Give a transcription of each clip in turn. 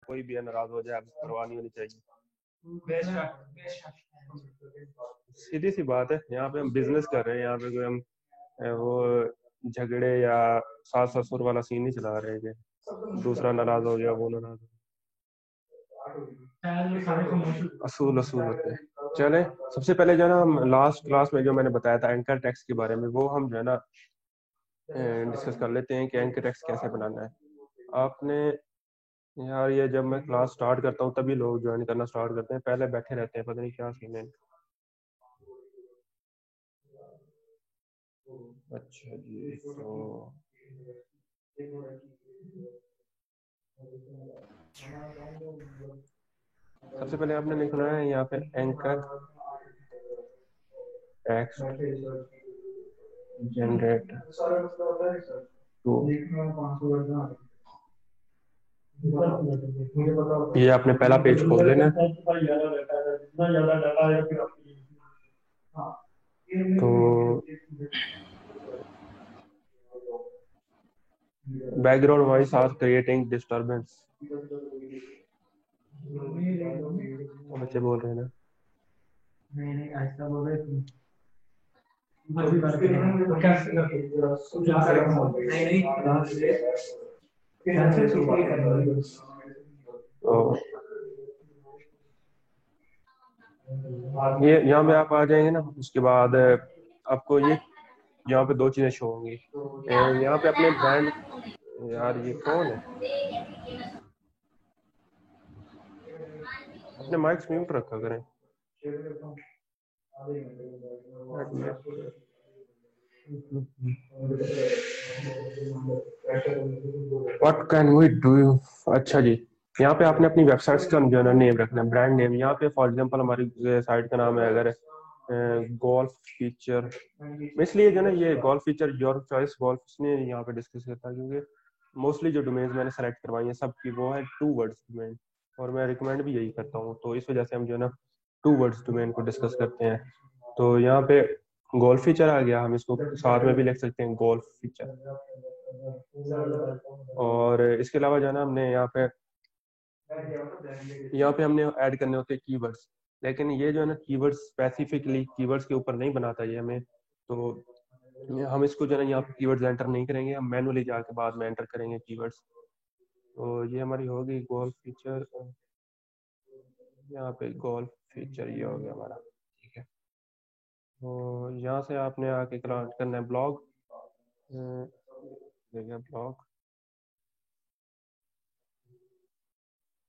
कोई भी नाराज हो जाए, आपको परवाह नहीं होनी चाहिए। सीधी सी बात है, यहाँ पे हम बिजनेस कर रहे हैं, यहाँ पे कोई हम वो झगड़े या सास ससुर वाला सीन नहीं चला रहे कि दूसरा नाराज हो गया, वो नाराज हो गया। असूल असूल होते हैं। चले, सबसे पहले जो है ना, हम लास्ट क्लास में जो मैंने बताया था एंकर टेक्स्ट के बारे में, वो हम जो है ना डिस्कस कर लेते हैं कि एंकर टेक्स्ट कैसे बनाना है। आपने यार, ये जब मैं क्लास स्टार्ट करता हूँ तभी लोग ज्वाइन करना स्टार्ट करते हैं, पहले बैठे रहते हैं, पता नहीं क्या सीन है। अच्छा जी, तो सबसे पहले आपने लिखना है यहाँ पे एंकर टेक्स्ट जनरेट टू। ये आपने पहला पेज खोल लेना है। तो background voice are creating disturbance, बच्चे बोल रहे हैं ना। तो ये यहाँ पे आप आ जाएंगे ना, उसके बाद आपको ये यहाँ पे दो चीजें शो होंगी। यहाँ पे अपने ब्रांड, यार ये कौन है, अपने माइक्स म्यूट रखा करें। What can we do. अच्छा जी, यहाँ पे आपने अपनी वेबसाइट्स का जो है ना नेम रखना है, ब्रांड नेम। यहाँ पे फॉर एग्जांपल हमारी साइट का नाम है अगर गोल्फ फीचर, इसलिए जो है ना ये golf feature your choice golf इसलिए यहाँ पे डिस्कस करता है क्योंकि मोस्टली जो डोमेन्स मैंने सेलेक्ट करवाई है सबकी वो है 2 वर्ड्स डोमेन, और मैं रिकमेंड भी यही करता हूँ, तो इस वजह से हम जो है ना 2 वर्ड्स डोमेन को डिस्कस करते हैं। तो यहाँ पे गोल्फ फीचर आ गया, हम इसको साथ में भी लिख सकते हैं गोल्फ फीचर। और इसके अलावा जो है ना हमने यहाँ पे हमने ऐड करने होते हैं कीवर्ड्स, लेकिन ये जो है ना कीवर्ड्स स्पेसिफिकली कीवर्ड्स के ऊपर नहीं बनाता ये हमें, तो हम इसको जो है ना यहाँ पे कीवर्ड्स एंटर नहीं करेंगे, हम मैनुअली जाके बाद में एंटर करेंगे कीवर्ड्स। तो ये हमारी होगी गोल्फ फीचर, यहाँ पे गोल्फ फीचर ये हो गया हमारा, ठीक है। तो यहाँ से आपने आके करना है ब्लॉग, ब्लॉग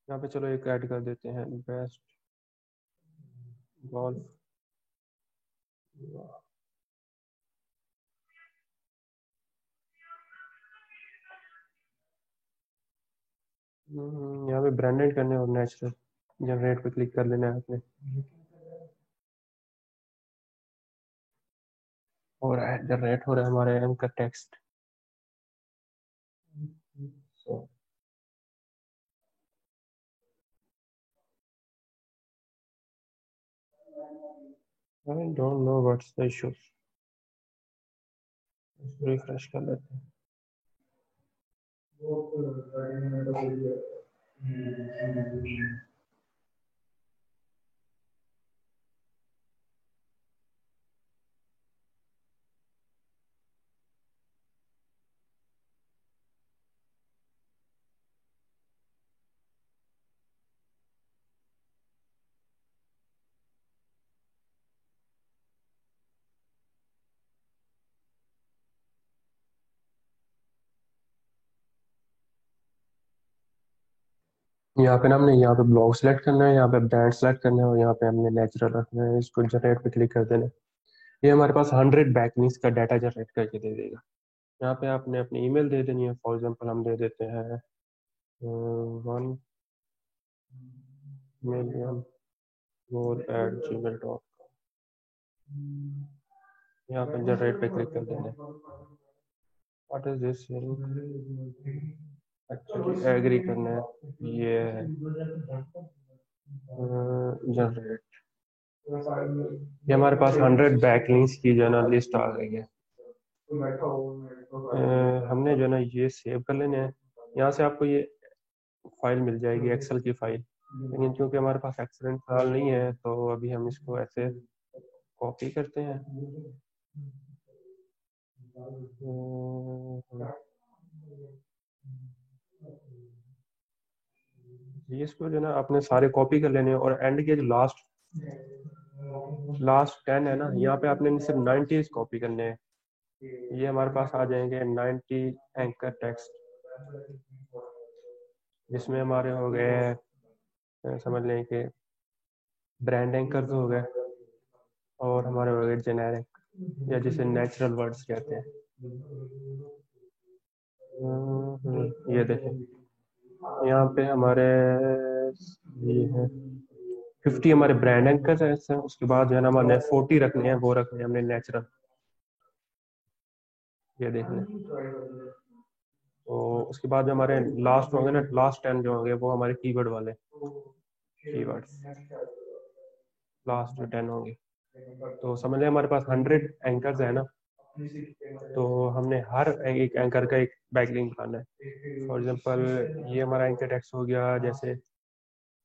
यहाँ पे चलो एक ऐड कर देते हैं, बेस्ट गोल्फ। यहाँ पे ब्रांडेड करने और नेचुरल, जनरेट पे क्लिक कर लेना है आपने। हो रहा है, जनरेट हो रहा है हमारे anchor text. I don't know what's the issue, refresh कर लेते हैं। यहाँ पे ना हमने यहाँ पे ब्लॉग सेलेक्ट करना है, यहाँ पे ब्रांड सेलेक्ट करना है, और यहाँ पे हमने नेचुरल रखना है, इसको जनरेट पे क्लिक कर देना है। ये हमारे पास 100 बैकलिंक्स का डाटा जनरेट करके दे देगा। यहाँ पे आपने अपनी ईमेल दे देनी है, फॉर एग्जांपल हम दे देते हैं 1 million more@gmail.com। यहाँ पे जनरेट पे क्लिक कर देना है। What is this, actually agree करना है, ये है जनरेट। ये हमारे पास 100 बैकलिंक्स की जो है ना लिस्ट आ गई है। हमने जो है ना ये सेव कर लेने हैं। यहाँ से आपको ये फाइल मिल जाएगी, एक्सेल की फाइल। लेकिन क्योंकि हमारे पास एक्सेल फाइल नहीं है तो अभी हम इसको ऐसे कॉपी करते हैं। ये इसको जो है ना आपने सारे कॉपी कर लेने हैं, और एंड के जो लास्ट लास्ट 10 है ना, यहाँ पे आपने सिर्फ 90 कॉपी करने हैं। ये हमारे पास आ जाएंगे 90 एंकर टेक्स्ट, जिसमें हमारे हो गए समझ लें कि ब्रांड एंकर्स हो गए, और हमारे हो गए जेनेरिक या जिसे नेचुरल वर्ड्स कहते हैं। ये देखें यहाँ पे हमारे ये है 50 हमारे ब्रांड एंकर्स है इससे। उसके बाद जो है ना हमारे 40 रखने हैं, वो रखने हैं हमने नेचुरल। ये देख लें। तो उसके बाद जो हमारे लास्ट होंगे ना, लास्ट 10 जो होंगे वो हमारे कीवर्ड वाले कीवर्ड्स, लास्ट जो 10 होंगे। तो समझ लें हमारे पास 100 एंकर्स है ना, तो हमने हर एक एंकर का एक बैकलिंक बनाना है। फॉर एग्जांपल ये हमारा एंकर टेक्स्ट हो गया, जैसे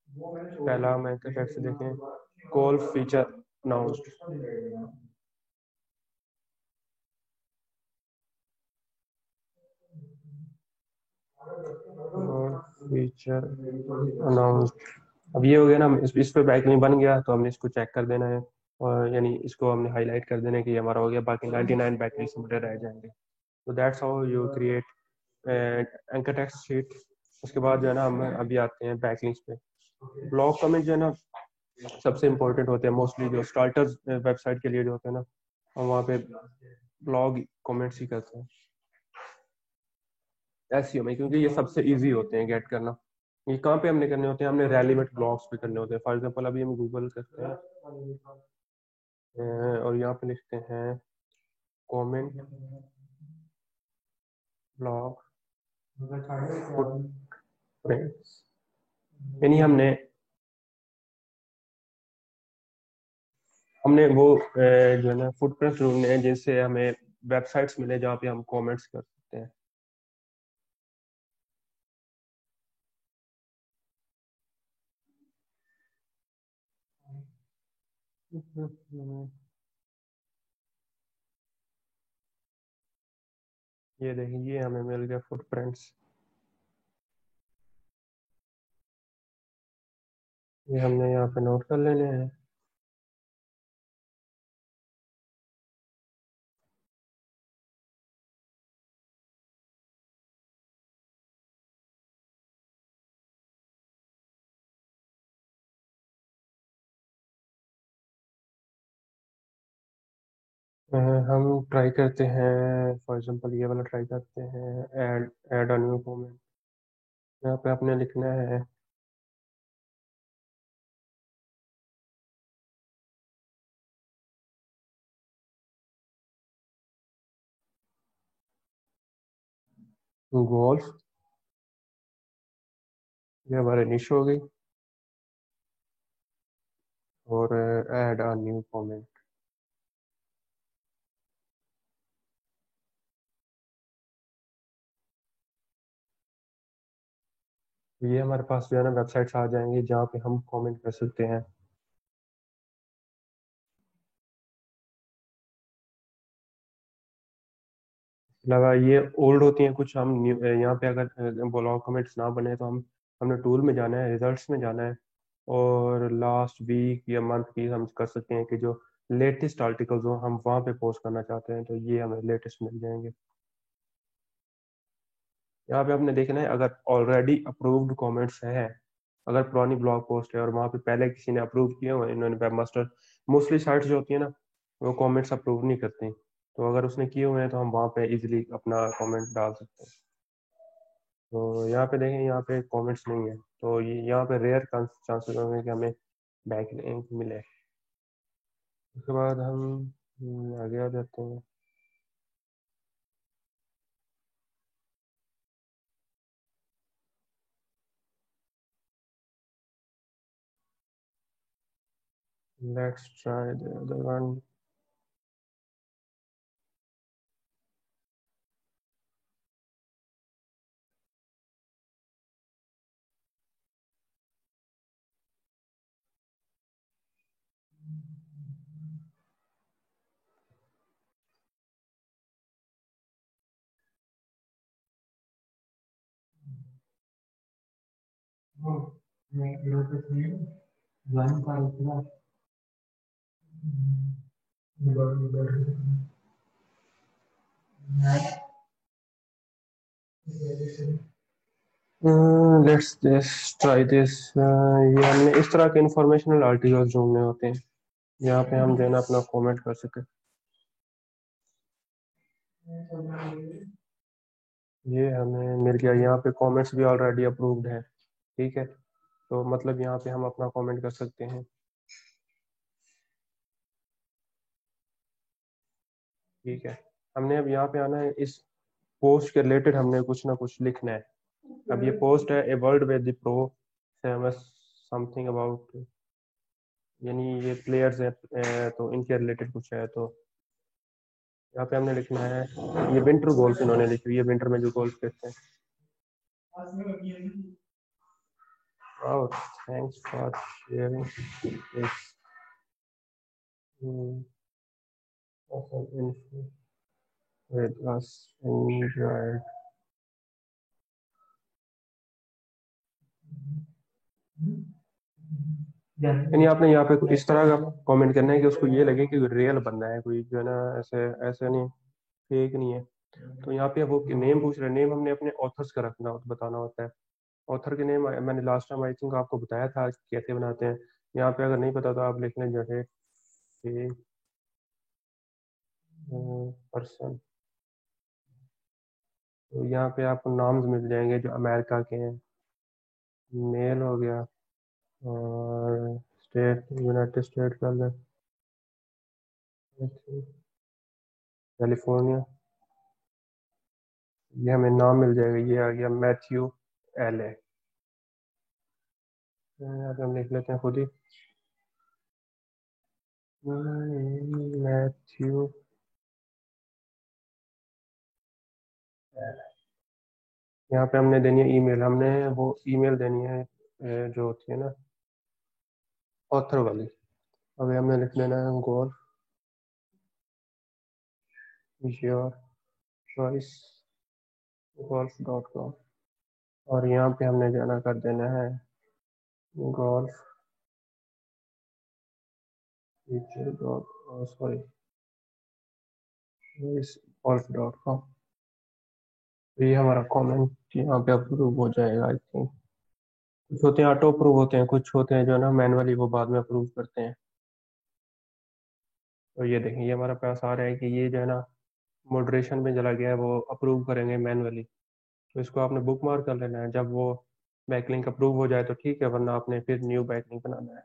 पहला हम एंकर टेक्स्ट देखें, call feature announced. Feature announced. अब ये हो गया ना, इस पे बैकलिंक बन गया, तो हमने इसको चेक कर देना है, और यानी इसको हमने हाईलाइट कर देना है कि ये हमारा हो गया, बाकी 99 बैकलिंक्स हमारे रह जाएंगे। तो that's how you create anchor text sheet. उसके बाद जो है ना हम अभी आते हैं बैकलिंक्स पे। ब्लॉग कमेंट जो है ना सबसे इम्पोर्टेंट होते हैं, मोस्टली जो स्टार्टर्स वेबसाइट के लिए जो होते हैं ना, हम वहाँ पे ब्लॉग कमेंट्स ही करते हैं एसईओ में, क्योंकि ये सबसे इजी होते हैं गेट करना। ये कहाँ पे हमने करने होते हैं, हमने रेलिवेंट ब्लॉग्स पे करने होते हैं। फॉर एग्जांपल अभी हम गूगल करते हैं और यहाँ पे लिखते हैं कमेंट ब्लॉग फुटप्रिंट्स, यानी हमने हमने वो जो है ना फुटप्रिंट्स ढूंढने हैं जिनसे हमें वेबसाइट्स मिले जहाँ पे हम कमेंट्स कर सकते हैं। ये देखिए, ये हमें मिल गया फुटप्रिंट्स। ये हमने यहाँ पे नोट कर लेने हैं। हम ट्राई करते हैं, फॉर एग्जांपल ये वाला ट्राई करते हैं, add add a new comment. यहाँ पे आपने लिखना है गोल्फ। ये हमारे निश हो गई, और ऐड अ न्यू कमेंट। ये हमारे पास जो है ना वेबसाइट्स आ जाएंगी जहाँ पे हम कमेंट कर सकते हैं। लगा ये ओल्ड होती हैं कुछ, हम यहाँ पे अगर ब्लॉग कमेंट्स ना बने तो हम हमने टूल में जाना है, रिजल्ट्स में जाना है, और लास्ट वीक या मंथ की हम कर सकते हैं कि जो लेटेस्ट आर्टिकल्स हो हम वहाँ पे पोस्ट करना चाहते हैं, तो ये हमें लेटेस्ट मिल जाएंगे। यहाँ पे आपने देखना है अगर ऑलरेडी अप्रूव्ड कमेंट्स हैं, अगर पुरानी ब्लॉग पोस्ट है और वहाँ पे पहले किसी ने अप्रूव किए हुए हैं, इन्होंने वेबमास्टर मोस्टली साइट्स जो होती है ना वो कमेंट्स अप्रूव नहीं करती, तो अगर उसने किए हुए हैं तो हम वहाँ पे इजीली अपना कमेंट डाल सकते हैं। तो यहाँ पे देखें, यहाँ पे कमेंट्स नहीं है, तो ये यहाँ पे रेयर चांसेस होंगे कि हमें बैक लिंक मिले। उसके बाद हम आगे आ जाते हैं। Let's try the other one. Let's this try this. ये हमने इस तरह के इंफॉर्मेशनल आर्टिकल्स ढूंढने होते हैं यहाँ पे हम जो है ना अपना कमेंट कर सके। ये हमें मिल गया, यहाँ पे कमेंट्स भी ऑलरेडी अप्रूव्ड है। ठीक है, तो मतलब यहाँ पे हम अपना कमेंट कर सकते हैं। ठीक है, हमने अब यहाँ पे आना है, इस पोस्ट के रिलेटेड हमने कुछ ना कुछ लिखना है। अब ये पोस्ट है, a world with the pro famous something about, यानी ये प्लेयर्स है, तो इनके रिलेटेड कुछ है। तो यहाँ पे हमने लिखना है, ये विंटर गोल्फ इन्होंने लिखी हुई है, विंटर में जो गोल्फ खेलते हैं। Oh, thanks for sharing this awesome info with us. Enjoyed. यानी आपने यहाँ पे इस तरह का कमेंट करना है कि उसको ये लगे कि रियल बंदा है, कोई जो है ना ऐसे ऐसे नहीं, फेक नहीं है। तो यहाँ पे वो नेम पूछ रहे हैं, नेम हमने अपने ऑथर्स का रखना बताना होता है। ऑथर के नेम मैंने लास्ट टाइम आई थिंक आपको बताया था कैसे बनाते हैं। यहाँ पे अगर नहीं पता तो आप लिख लें जैसे पर्सन। तो यहाँ पे आपको नाम्स मिल जाएंगे जो अमेरिका के हैं, मेल हो गया, और स्टेट यूनाइटेड स्टेट का कैलिफोर्निया, ये हमें नाम मिल जाएगा। ये आ गया मैथ्यू एले। यहाँ पे हम लिख लेते हैं खुद ही, मैथ्यू। यहाँ पे हमने देनी है ईमेल, हमने वो ईमेल देनी है जो होती है ना ऑथर वाली। अभी हमने लिख लेना है गोल योर चॉइस golf.com, और यहाँ पे हमने जाना कर देना है golf feature dot, sorry golf.com। तो ये हमारा कमेंट यहाँ पे अप्रूव हो जाएगा आई थिंक। कुछ होते हैं ऑटो अप्रूव होते हैं, कुछ होते हैं जो है ना मैनुअली वो बाद में अप्रूव करते हैं। तो ये देखें, ये हमारा पास आ रहा है कि ये जो है ना मॉडरेशन में चला गया है, वो अप्रूव करेंगे मैनुअली। तो इसको आपने बुक मार्क कर लेना है, जब वो बैकलिंक अप्रूव हो जाए तो ठीक है, वरना आपने फिर न्यू बैकलिंक बनाना है।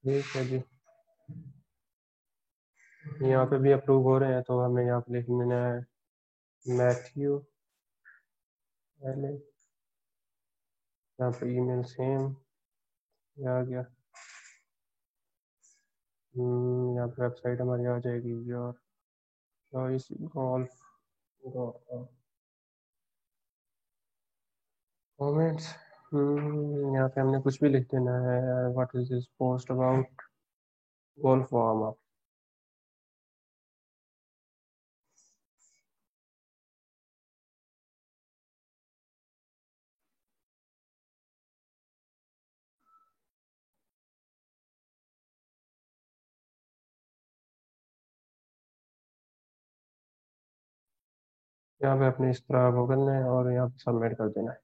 ठीक है जी, यहाँ पे भी अप्रूव हो रहे हैं, तो हमें यहाँ पे लिख लेना है मैथ्यू एले। यहाँ पे ईमेल सेम आ गया। यहाँ पे वेबसाइट हमारी आ जाएगी your choice golf dot comments. यहाँ पे हमने कुछ भी लिख देना है, what is this post about golf warm up. यहाँ पे अपने इस तरह वो करना है और यहाँ पे सबमिट कर देना है।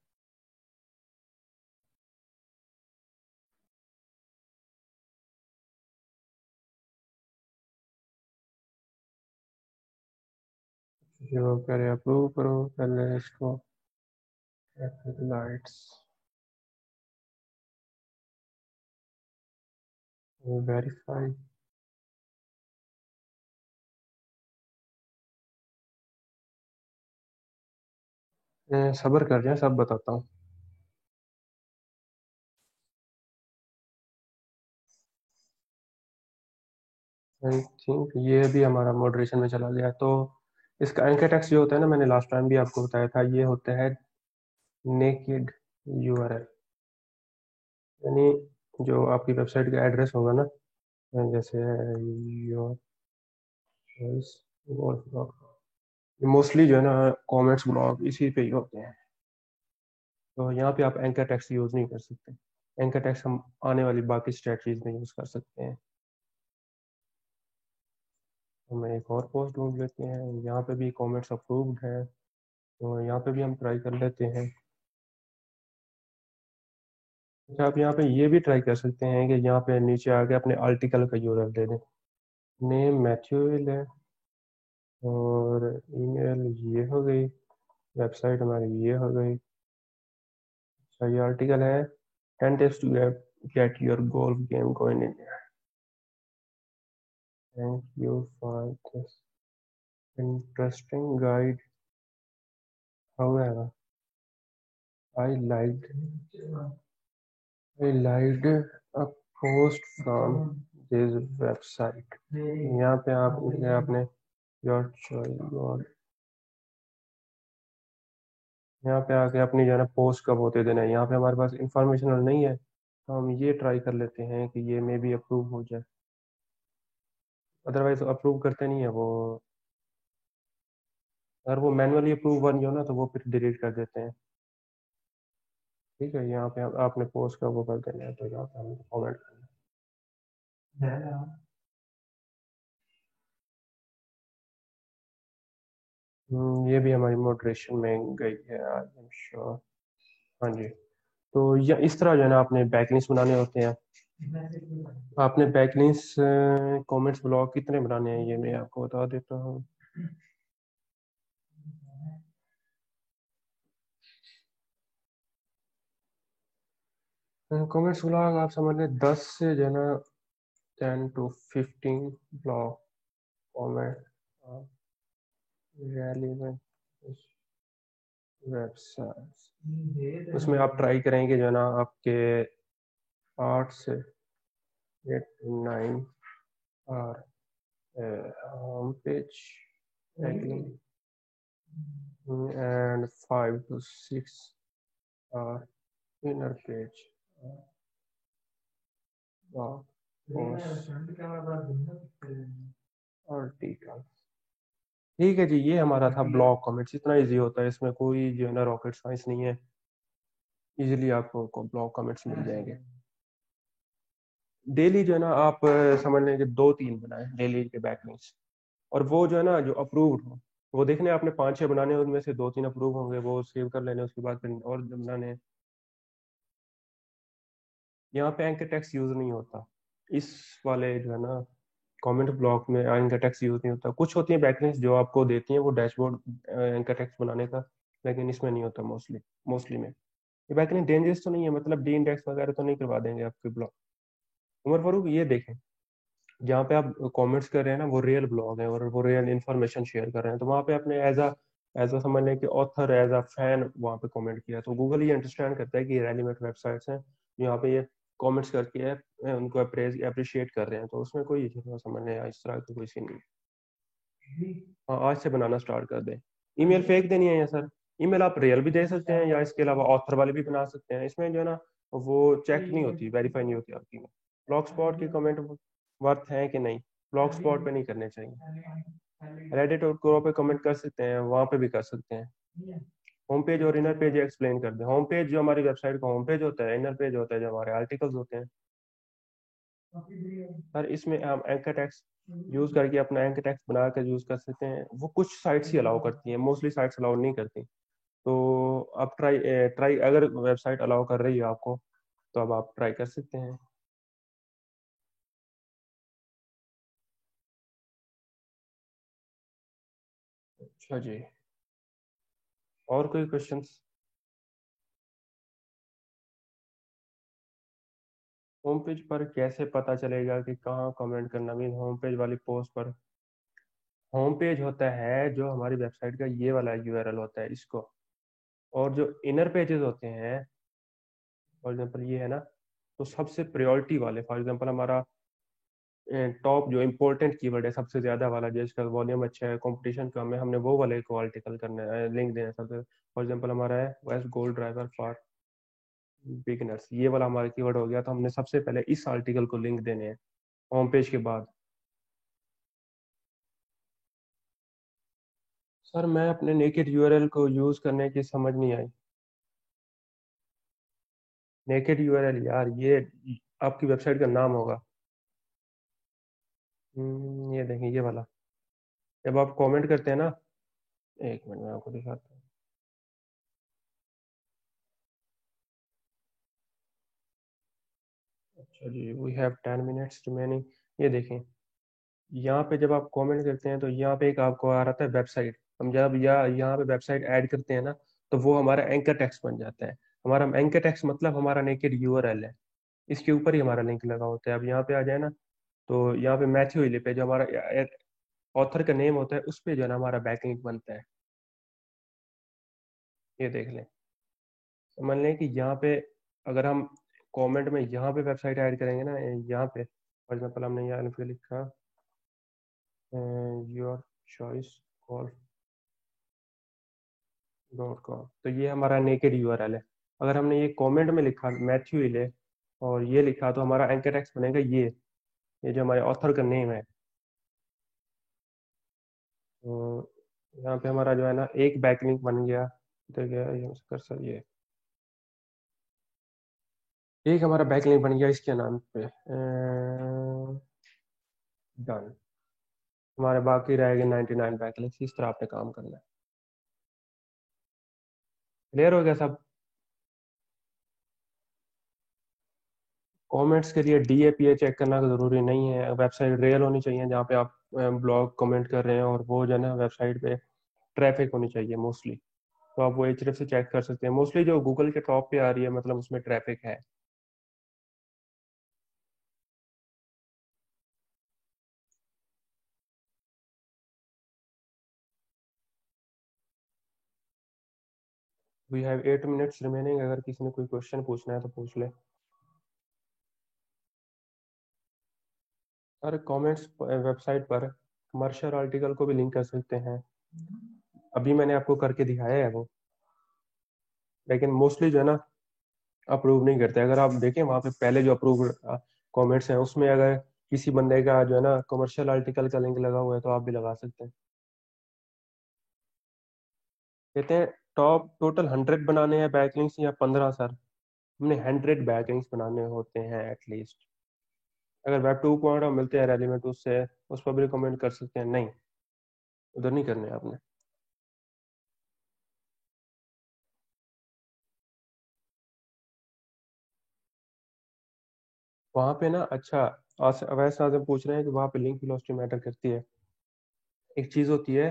जो करे अप्रूव करो पहले इसको, लाइट्स वेरीफाई। सब्र कर रहे हैं, सब बताता हूँ। आई थिंक ये भी हमारा मॉडरेशन में चला गया। तो इसका एंकर टेक्स्ट जो होता है ना, मैंने लास्ट टाइम भी आपको बताया था, ये होता है नेकेड यूआरएल। यानी जो आपकी वेबसाइट का एड्रेस होगा ना, जैसे your choice golf blog, mostly जो है ना कॉमेंट्स ब्लॉग इसी पे ही होते हैं। तो यहाँ पे आप एंकर टेक्स्ट यूज नहीं कर सकते। एंकर टेक्स्ट हम आने वाली बाकी स्ट्रेटजीज में यूज कर सकते हैं। हम एक और पोस्ट ढूंढ लेते हैं, यहाँ पे भी कमेंट्स अप्रूव्ड है, तो यहाँ पे भी हम ट्राई कर लेते हैं। अच्छा, आप यहाँ पे ये भी ट्राई कर सकते हैं कि यहाँ पे नीचे आके अपने आर्टिकल का यूआरएल दे दें। नेम मैथ्यूल है, और ईमेल ये हो गई, वेबसाइट हमारी ये हो गई। अच्छा, ये आर्टिकल है 10 tips to get your golf game going in India. Thank you for this interesting guide. However, I liked I liked a post from this website. यहाँ पे आप आपने your choice your यहाँ पे आके अपनी जो है ना पोस्ट कब होते देना है। यहाँ पे हमारे पास इंफॉर्मेशनल नहीं है, तो हम ये ट्राई कर लेते हैं कि ये मे भी अप्रूव हो जाए। अदरवाइज अप्रूव करते नहीं है वो। अगर वो मैनुअली अप्रूव बन गया ना तो वो फिर डिलीट कर देते हैं। ठीक है, यहाँ पे आपने पोस्ट का वो कर देना है, तो यहाँ पे हमें कॉमेंट करना है। ये भी हमारी मोटरेशन में गई है, आई एम श्योर। हाँ जी। तो या इस तरह जो है ना आपने बैकलिंक्स बनाने होते हैं। आपने बैकलिंक्स कमेंट्स ब्लॉग कितने बनाने हैं ये मैं आपको बता देता हूँ। कमेंट्स ब्लॉग आप समझ लें 10 से जो है ना 10 to 15 blog comment relevant website, उसमें आप ट्राई करेंगे जो है ना आपके 8 से 8 to 9 और home page and 5 to 6 are inner page blog post article। ठीक है जी, ये हमारा था ब्लॉग कमेंट्स। इतना इजी होता है, इसमें कोई जो है ना रॉकेट साइंस नहीं है। इजीली आपको ब्लॉग कमेंट्स मिल जाएंगे। डेली जो है ना आप समझ लें कि 2-3 बनाए डेली के बैकलिंक्स, और वो जो है ना जो अप्रूव्ड हो वो देखने आपने 5-6 बनाने हैं, उनमें से 2-3 अप्रूव होंगे, वो सेव कर लेने, उसके बाद फिर और बनाने हैं। यहाँ पे एंकर टेक्स्ट यूज नहीं होता इस वाले जो है ना कमेंट ब्लॉक में। एंकर टेक्स्ट यूज नहीं होता। कुछ होती है बैकलिंक्स जो आपको देती हैं वो डैशबोर्ड एंकर टेक्स्ट बनाने का, लेकिन इसमें नहीं होता मोस्टली। मोस्टली में ये बैकलिंक डेंजरस तो नहीं है, मतलब डी इंडेक्स वगैरह तो नहीं करवा देंगे आपके ब्लॉग। उमर फारूक ये देखें, जहाँ पे आप कमेंट्स कर रहे हैं ना वो रियल ब्लॉग है और वो रियल इन्फॉर्मेशन शेयर कर रहे हैं, तो वहाँ पे आपने एज अ समझ लें कि ऑथर एज अ फैन वहाँ पे कमेंट किया, तो गूगल ये अंडरस्टैंड करता है कि ये रेलिवेंट वेबसाइट्स हैं यहाँ पे ये कमेंट्स करके उनको अप्रिशिएट कर रहे हैं, तो उसमें कोई समझ नहीं इस तरह की कोई सीन नहीं। हाँ, आज से बनाना स्टार्ट कर दें। ईमेल फेक देनी है या सर? ईमेल आप रियल भी दे सकते हैं या इसके अलावा ऑथर वाले भी बना सकते हैं। इसमें जो है ना वो चेक नहीं होती, वेरीफाई नहीं होती आपकी। ब्लॉग स्पॉट की कमेंट वर्थ है कि नहीं, ब्लॉग स्पॉट पे नहीं करने चाहिए। रेडिट और क्रो पे कमेंट कर सकते हैं, वहां पे भी कर सकते हैं। होम पेज और इनर पेज एक्सप्लेन कर दें। होम पेज जो हमारी वेबसाइट का होम पेज होता है, इनर पेज होता है जो हमारे आर्टिकल्स होते हैं। सर इसमें हम एंकर टेक्स्ट यूज करके अपना एंकर टेक्स्ट बना कर यूज कर सकते हैं, वो कुछ साइट्स ही अलाउ करती हैं, मोस्टली साइट्स अलाउ नहीं करती। तो आप ट्राई ट्राई अगर वेबसाइट अलाउ कर रही है आपको, तो अब आप ट्राई कर सकते हैं। अच्छा जी, और कोई क्वेश्चंस? होम पेज पर कैसे पता चलेगा कि कहाँ कमेंट करना? मीन होम पेज वाली पोस्ट पर, होम पेज होता है जो हमारी वेबसाइट का ये वाला यूआरएल होता है इसको, और जो इनर पेजेस होते हैं फॉर एग्जांपल ये है ना, तो सबसे प्रायोरिटी वाले, फॉर एग्जांपल हमारा टॉप जो इम्पोर्टेंट कीवर्ड है सबसे ज्यादा वाला, जिसका वॉल्यूम अच्छा है, कंपटीशन कम है, हमने वो वाले को आर्टिकल करना है, लिंक देना है सबसे। फॉर एग्जांपल हमारा है west gold driver for beginners, ये वाला हमारा कीवर्ड हो गया। तो हमने सबसे पहले इस आर्टिकल को लिंक देने हैं होम पेज के बाद। सर मैं अपने नेकेड यूआरएल को यूज करने की समझ नहीं आई। नेकेड यूआरएल यार, ये आपकी वेबसाइट का नाम होगा। ये देखें ये वाला, जब आप कमेंट करते हैं ना, एक मिनट में आपको दिखाता हूँ। अच्छा जी, वी हैव 10 मिनट्स रिमेनिंग। ये देखें, यहाँ पे जब आप कमेंट करते हैं तो यहाँ पे एक आपको आ रहा था वेबसाइट। हम जब यहाँ पे वेबसाइट ऐड करते हैं ना, तो वो हमारा एंकर टेक्स्ट बन जाता है। हमारा एंकर टेक्स्ट मतलब हमारा नेकेड यूआरएल है, इसके ऊपर ही हमारा लिंक लगा होता है। अब यहाँ पे आ जाए ना, तो यहाँ पे मैथ्यू हिले पे जो हमारा ऑथर का नेम होता है, उस पे जो है ना हमारा बैकलिंक बनता है। ये देख लें। मान लें कि यहाँ पे अगर हम कमेंट में यहाँ पे वेबसाइट ऐड करेंगे ना, यहाँ पे फॉर एग्जाम्पल हमने यहाँ पे लिखा योर चॉइस golf.com, तो ये हमारा नेकेड यूआरएल है। अगर हमने ये कमेंट में लिखा मैथ्यू हिले और ये लिखा, तो हमारा एंकर टेक्स्ट बनेगा ये जो हमारे ऑथर का नेम है। तो यहाँ पे हमारा जो है ना एक बैकलिंक बन गया। तो गया ये कर सर, ये एक हमारा बैकलिंक बन गया इसके नाम पे। डन। हमारे बाकी रह गए 99 बैकलिंक्स। इस तरह आपने काम करना है। क्लियर हो गया सब? कमेंट्स के लिए डीएपीए चेक करना जरूरी नहीं है। वेबसाइट रियल होनी चाहिए जहाँ पे आप ब्लॉग कमेंट कर रहे हैं, और वो जो है ना वेबसाइट पे ट्रैफिक होनी चाहिए मोस्टली। तो आप वो एचरेफ से चेक कर सकते हैं। मोस्टली जो गूगल के टॉप पे आ रही है, मतलब उसमें ट्रैफिक है। We have 8 minutes remaining. अगर किसी ने कोई क्वेश्चन पूछना है तो पूछ ले। सर कमेंट्स वेबसाइट पर कमर्शियल आर्टिकल को भी लिंक कर सकते हैं। अभी मैंने आपको करके दिखाया है वो, लेकिन मोस्टली जो है ना अप्रूव नहीं करते। अगर आप देखें वहाँ पे पहले जो अप्रूव कमेंट्स हैं, उसमें अगर किसी बंदे का जो है ना कमर्शियल आर्टिकल का लिंक लगा हुआ है, तो आप भी लगा सकते हैं। कहते हैं टॉप टोटल 100 बनाने हैं बैकलिंक्स या 15 सर? हमने 100 बैकलिंक्स बनाने होते हैं एटलीस्ट। अगर वेब 2.0 मिलते हैं रेलिवेंट, उससे उस पर भी कमेंट कर सकते हैं। नहीं, उधर नहीं करने आपने। वहां पे ना, अच्छा, वैसे आज हम पूछ रहे हैं कि वहां पे लिंक वेलोसिटी मैटर करती है। एक चीज होती है,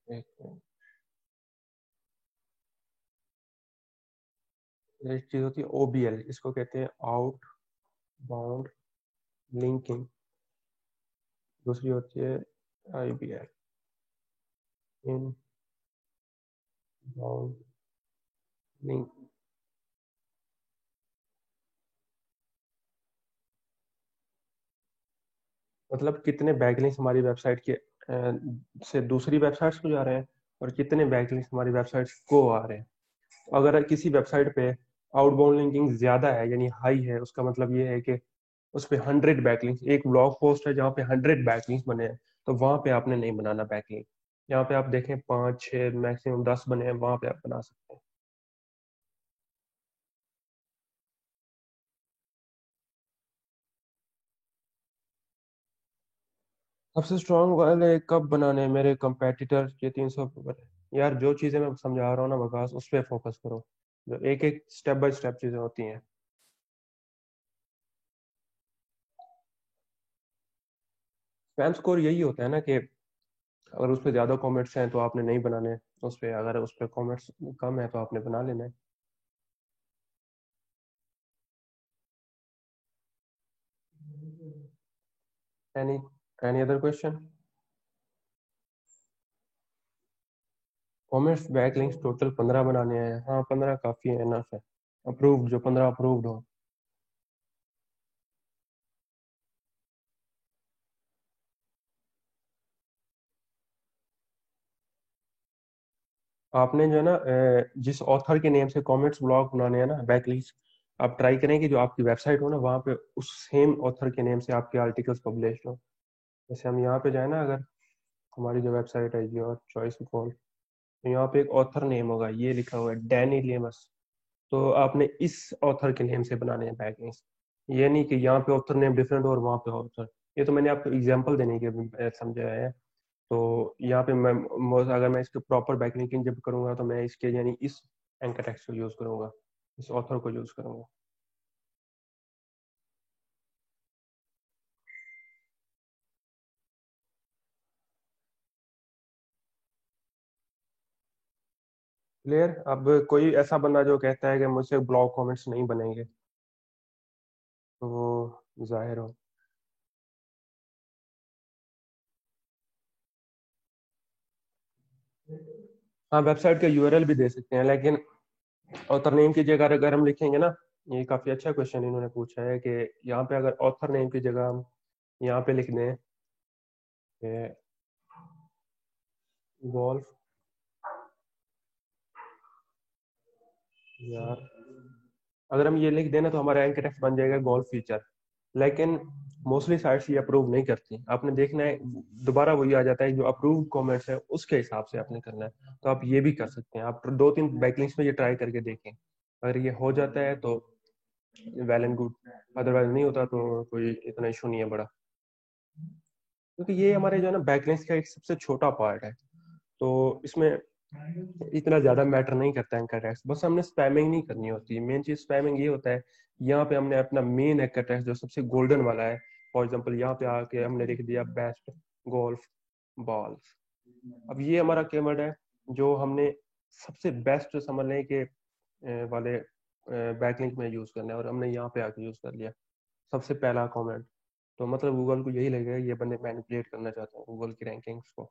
एक एक चीज होती है ओबीएल, इसको कहते हैं आउट बाउंड लिंकिंग। दूसरी होती है आईबीएल, इन बाउंड लिंक। मतलब कितने बैकलिंक्स हमारी वेबसाइट के से दूसरी वेबसाइट्स को जा रहे हैं, और कितने बैकलिंक्स हमारी वेबसाइट्स को आ रहे हैं। अगर किसी वेबसाइट पे आउटबाउंड लिंकिंग ज्यादा है, यानी हाई है, उसका मतलब ये है कि उस पे 100 बैकलिंक्स, एक ब्लॉग पोस्ट है जहाँ पे 100 बैकलिंक्स बने हैं, तो वहां पे आपने नहीं बनाना बैकलिंक। यहाँ पे आप देखें 5 6 मैक्सिमम 10 बने हैं, वहां पे आप बना सकते हैं। सबसे स्ट्रांग वाले कब बनाने हैं? मेरे कंपेटिटर ये 300 पे बने। यार जो चीजें मैं समझा रहा हूँ ना विकास, उस पर फोकस करो। जो एक एक स्टेप बाय स्टेप चीजें होती हैं। स्पैम स्कोर यही होता है ना कि अगर उस पर ज्यादा कमेंट्स हैं तो आपने नहीं बनाने। उस पर अगर उस पर कमेंट्स कम है तो आपने बना लेना है। Any any other question? Comments backlinks total 15 बनाने हैं। हाँ 15 काफी है, इनफ है। अप्रूव्ड, जो 15 अप्रूव्ड हो। आपने जो है ना जिस ऑथर के नेम से कमेंट्स ब्लॉग बनाने हैं ना बैकलिस्ट, आप ट्राई करें कि जो आपकी वेबसाइट हो ना वहाँ पे उस सेम ऑथर के नेम से आपके आर्टिकल्स पब्लिश हो। जैसे हम यहाँ पे जाए ना, अगर हमारी जो वेबसाइट है योर चॉइस कॉल, तो यहाँ पे एक ऑथर नेम होगा, ये लिखा हुआ है डैनी लेमस। तो आपने इस ऑथर के नेम से बनाने हैं बैकलिंक्स। ये नहीं कि यहाँ पे ऑथर नेम डिफरेंट और वहाँ पे ऑथर। ये तो मैंने आपको एग्जांपल देने के समझाया है। तो यहाँ पे अगर मैं इसके प्रॉपर बैकलिंकिंग जब करूंगा तो मैं इसके यानी इस एंकर टेक्स्ट को यूज करूंगा, इस ऑथर को यूज करूंगा। क्लियर? अब कोई ऐसा बंदा जो कहता है कि मुझसे ब्लॉग कमेंट्स नहीं बनेंगे, तो वो जाहिर हो। हाँ, वेबसाइट का यूआरएल भी दे सकते हैं, लेकिन ऑथर नेम की जगह अगर हम लिखेंगे ना, ये काफी अच्छा क्वेश्चन इन्होंने पूछा है कि यहाँ पे अगर ऑथर नेम की जगह हम यहाँ पे लिख दें कि गोल्फ, यार अगर हम ये लिख दें ना तो हमारा एंकर टेक्स्ट बन जाएगा गोल्फ फीचर। लेकिन मोस्टली साइट्स ये अप्रूव नहीं करती, आपने देखना है दोबारा वही आ जाता है, जो अप्रूव कमेंट्स है उसके हिसाब से आपने करना है। तो आप ये भी कर सकते हैं, आप दो तीन बैकलिंक्स में ये ट्राई करके देखें। अगर ये हो जाता है तो वेल एंड गुड, अदरवाइज नहीं होता तो कोई इतना इशू नहीं है बड़ा। क्योंकि ये हमारे जो है ना बैकलिंक्स का एक सबसे छोटा पार्ट है, तो इसमें इतना ज्यादा मैटर नहीं करता है एंकर टेक्स्ट। बस हमने स्पैमिंग नहीं करनी होती है, मेन चीज स्पैमिंग ये होता है, यहाँ पे हमने अपना मेन एंकर टेक्स्ट जो सबसे गोल्डन वाला है, फॉर एग्जांपल यहाँ पे आके हमने लिख दिया बेस्ट गोल्फ बॉल्स। अब ये हमारा कीवर्ड है जो हमने सबसे बेस्ट समझ लें कि वाले बैकलिंक में यूज करना है, और हमने यहाँ पे आके यूज कर लिया सबसे पहला कमेंट। तो मतलब गूगल को यही लगेगा ये बंदे मैनिपुलेट करना चाहते हैं गूगल की रैंकिंग्स को।